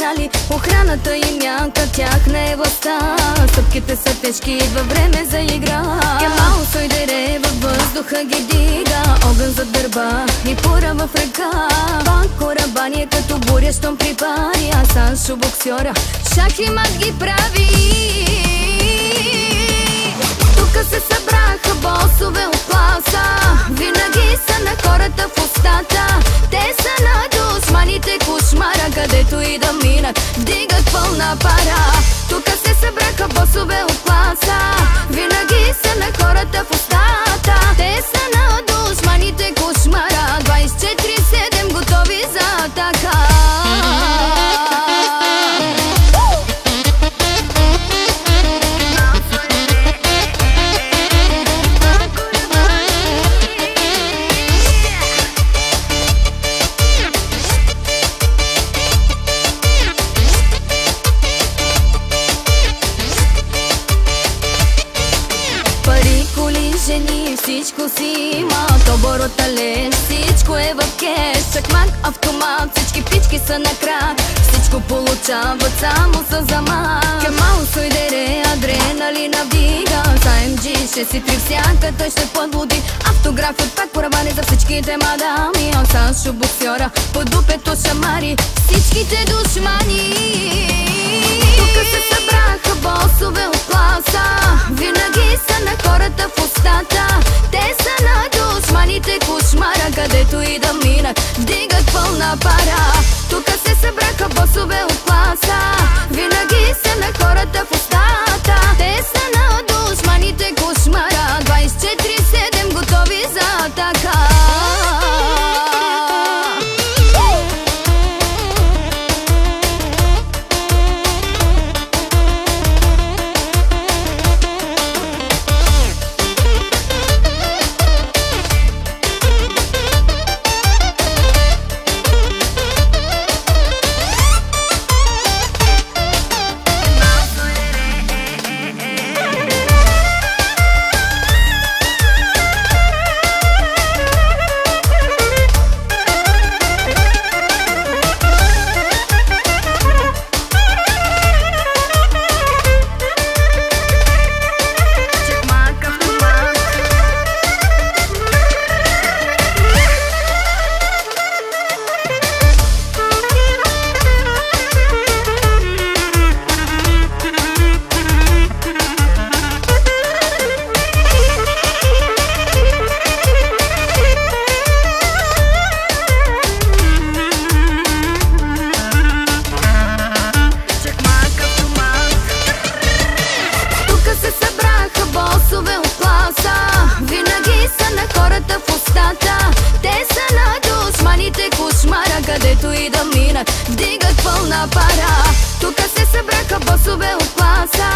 спряли, охраната им яка, тях не е властта. Стъпките са тежки, идва време за игра. Кемал Сойдере във въздуха ги дига, огън зад гърба и пура в ръка. Пак корабани като буря, щом припари, а Саншо боксьора шах и мат ги прави. Тука се събраха босове от класа, винаги са на хората в устата. Те са на душманите кошмара, където и да минат, вдигат пълна пара. Тука се събраха босове от класа, винаги са на хората в устата. Те са на душманите кошмара, 24/7 готови за атака. Жени, всичко си има, оборота леш, всичко е в кеш. Чакмак, автомат, всички пички са на крак, всичко получават само с замах. Кемал Сойдере, адреналина вдига, за МГ ще си при всяка, той ще подлуди. Автографи от пак корабани за всичките мадами, а Саншо боксьора под дупето шамари всичките душмани. Тука се събраха босове от класа, винаги са на хората в устата. Те са на душманите кошмара, където и да минат, вдигат пълна пара. Тука се събраха босове от класа, винаги са на хората в устата. Те са на душманите кошмара, 24/7 готови за атака. Където и да минат, вдигат пълна пара. Тука се събраха босове от класа,